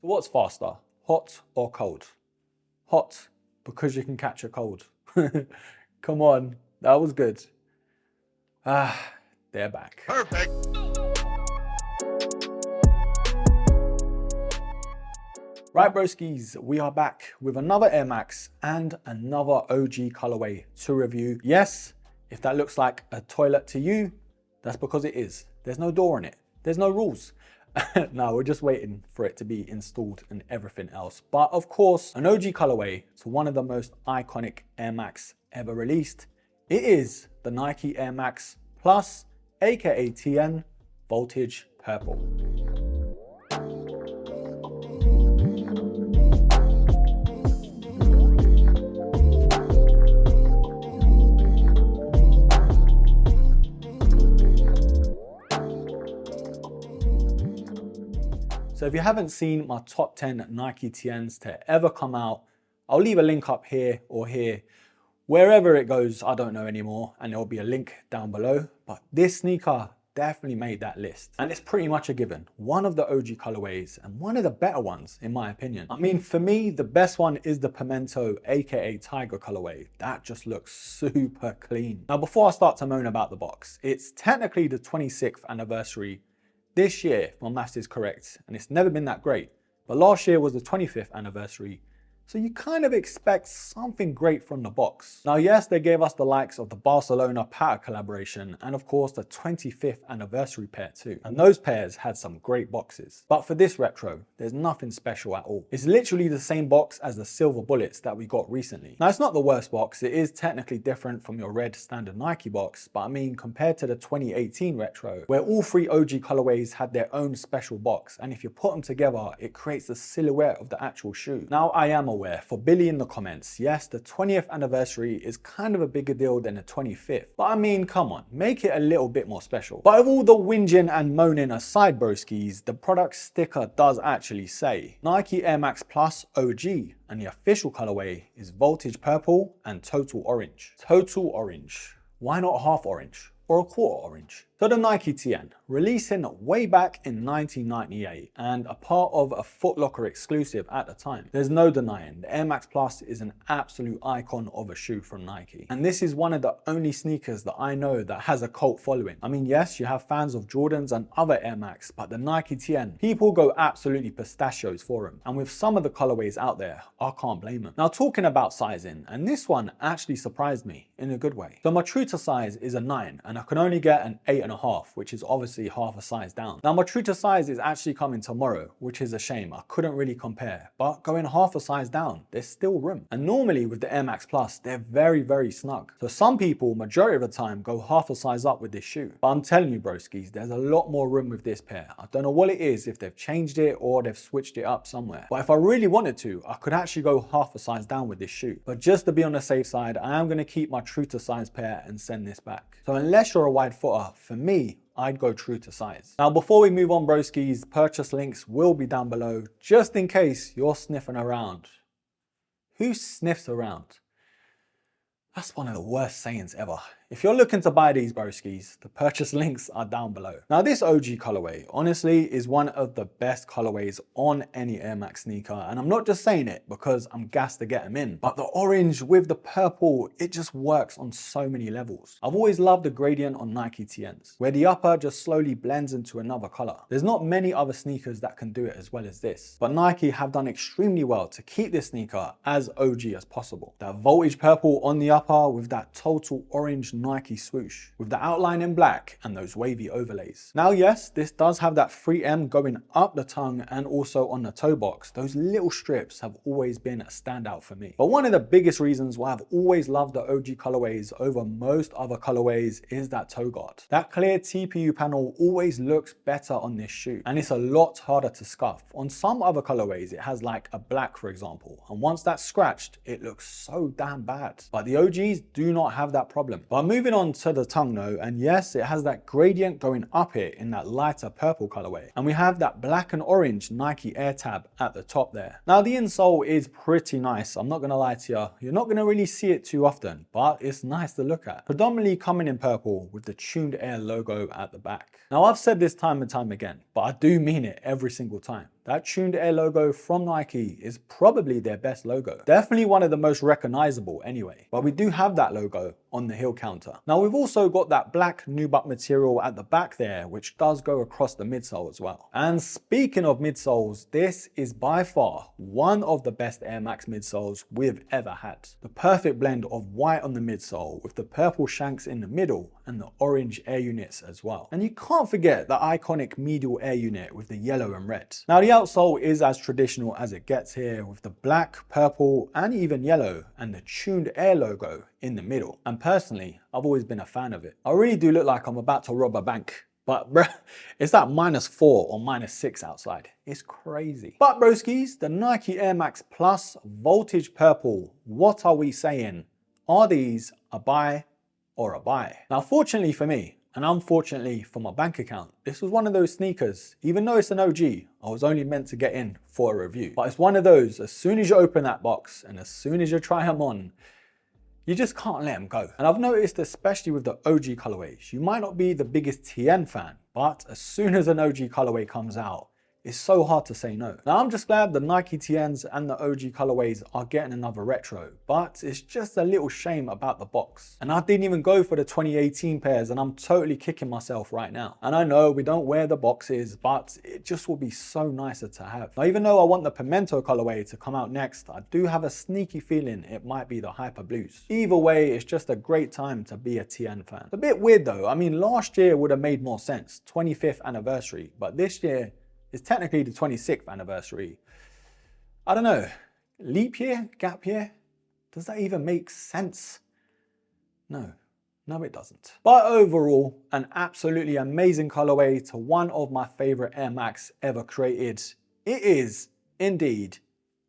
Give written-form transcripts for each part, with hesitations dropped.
So what's faster, hot or cold? Hot, because you can catch a cold. Come on, that was good. They're back. Perfect. Right, broskies, we are back with another Air Max and another OG colorway to review. Yes, if that looks like a toilet to you, that's because it is. There's no door in it. There's no rules. No, we're just waiting for it to be installed and everything else. But of course, an OG colorway to one of the most iconic Air Max ever released. It is the Nike Air Max Plus, aka TN, Voltage Purple. So if you haven't seen my top 10 Nike TNs to ever come out, I'll leave a link up here or here. Wherever it goes, I don't know anymore, and there'll be a link down below. But this sneaker definitely made that list. And it's pretty much a given. One of the OG colorways and one of the better ones, in my opinion. I mean, for me, the best one is the Pimento, aka Tiger colorway. That just looks super clean. Now, before I start to moan about the box, it's technically the 26th anniversary this year, if my maths is correct, and it's never been that great. But last year was the 25th anniversary, so you kind of expect something great from the box. Now, yes, they gave us the likes of the Barcelona pattern collaboration and of course the 25th anniversary pair too. And those pairs had some great boxes. But for this retro, there's nothing special at all. It's literally the same box as the silver bullets that we got recently. Now, it's not the worst box. It is technically different from your red standard Nike box, but I mean, compared to the 2018 retro, where all three OG colorways had their own special box, and if you put them together, it creates the silhouette of the actual shoe. Now, I am aware, for Billy in the comments, yes, the 20th anniversary is kind of a bigger deal than the 25th. But I mean, come on, make it a little bit more special. But of all the whinging and moaning aside, broskies, the product sticker does actually say Nike Air Max Plus OG, and the official colorway is Voltage Purple and Total Orange. Total Orange. Why not half orange? Or a quarter orange? So the Nike TN, releasing way back in 1998 and a part of a Foot Locker exclusive at the time. There's no denying, the Air Max Plus is an absolute icon of a shoe from Nike. And this is one of the only sneakers that I know that has a cult following. I mean, yes, you have fans of Jordans and other Air Max, but the Nike TN, people go absolutely pistachios for them. And with some of the colorways out there, I can't blame them. Now, talking about sizing, and this one actually surprised me in a good way. So my true to size is a 9, and I can only get an 8.5, which is obviously half a size down. Now, my true to size is actually coming tomorrow, which is a shame. I couldn't really compare, but going half a size down, there's still room. And normally with the Air Max Plus, they're very, very snug. So some people, majority of the time, go half a size up with this shoe. But I'm telling you, broskies, there's a lot more room with this pair. I don't know what it is, if they've changed it or they've switched it up somewhere. But if I really wanted to, I could actually go half a size down with this shoe. But just to be on the safe side, I am going to keep my true to size pair and send this back. So unless you're a wide footer, for me, I'd go true to size. Now, before we move on, broskies, purchase links will be down below, just in case you're sniffing around. Who sniffs around? That's one of the worst sayings ever. If you're looking to buy these, broskies, the purchase links are down below. Now, this OG colorway, honestly, is one of the best colorways on any Air Max sneaker. And I'm not just saying it because I'm gassed to get them in, but the orange with the purple, it just works on so many levels. I've always loved the gradient on Nike TNs, where the upper just slowly blends into another color. There's not many other sneakers that can do it as well as this, but Nike have done extremely well to keep this sneaker as OG as possible. That voltage purple on the upper with that total orange Nike swoosh with the outline in black and those wavy overlays. Now, yes, this does have that 3M going up the tongue and also on the toe box. Those little strips have always been a standout for me. But one of the biggest reasons why I've always loved the OG colorways over most other colorways is that toe guard. That clear TPU panel always looks better on this shoe, and it's a lot harder to scuff. On some other colorways, it has like a black, for example, and once that's scratched, it looks so damn bad. But the OGs do not have that problem. But moving on to the tongue though, and yes, it has that gradient going up here in that lighter purple colorway. And we have that black and orange Nike Air tab at the top there. Now, the insole is pretty nice. I'm not gonna lie to you. You're not gonna really see it too often, but it's nice to look at. Predominantly coming in purple with the Tuned Air logo at the back. Now, I've said this time and time again, but I do mean it every single time. That tuned air logo from Nike is probably their best logo. Definitely one of the most recognizable anyway. But we do have that logo on the heel counter. Now we've also got that black nubuck material at the back there, which does go across the midsole as well. And speaking of midsoles, this is by far one of the best Air Max midsoles we've ever had. The perfect blend of white on the midsole with the purple shanks in the middle and the orange air units as well. And you can't forget the iconic medial air unit with the yellow and red. Now the outsole is as traditional as it gets here with the black, purple and even yellow and the tuned air logo in the middle. And personally, I've always been a fan of it. I really do look like I'm about to rob a bank. But bruh, it's that -4 or -6 outside. It's crazy. But broskies, the Nike Air Max Plus Voltage Purple, what are we saying? Are these a buy or a buy? Now fortunately for me, and unfortunately for my bank account, this was one of those sneakers, even though it's an OG, I was only meant to get in for a review. But it's one of those, as soon as you open that box and as soon as you try them on, you just can't let them go. And I've noticed, especially with the OG colorways, you might not be the biggest TN fan, but as soon as an OG colorway comes out, it's so hard to say no. Now I'm just glad the Nike TNs and the OG colorways are getting another retro, but it's just a little shame about the box. And I didn't even go for the 2018 pairs and I'm totally kicking myself right now. And I know we don't wear the boxes, but it just will be so nicer to have. Now even though I want the pimento colorway to come out next, I do have a sneaky feeling it might be the Hyper Blues. Either way, it's just a great time to be a TN fan. It's a bit weird though. I mean, last year would have made more sense, 25th anniversary, but this year, it's technically the 26th anniversary. I don't know, leap year, gap year? Does that even make sense? No, it doesn't. But overall, an absolutely amazing colorway to one of my favorite Air Max ever created. It is indeed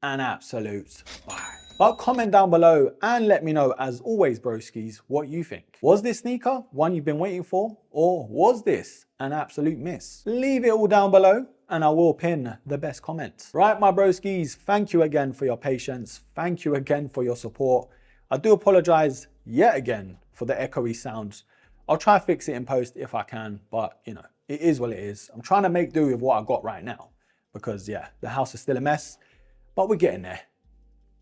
an absolute buy. But comment down below and let me know, as always, broskies, what you think. Was this sneaker one you've been waiting for? Or was this an absolute miss? Leave it all down below and I will pin the best comment. Right, my broskies, thank you again for your patience. Thank you again for your support. I do apologize yet again for the echoey sounds. I'll try to fix it in post if I can, but you know, it is what it is. I'm trying to make do with what I got right now because yeah, the house is still a mess, but we're getting there.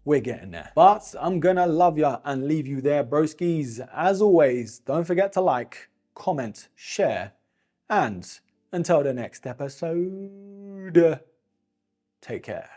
We're getting there. But I'm gonna love ya and leave you there, broskies. As always, don't forget to like, comment, share, and until the next episode, take care.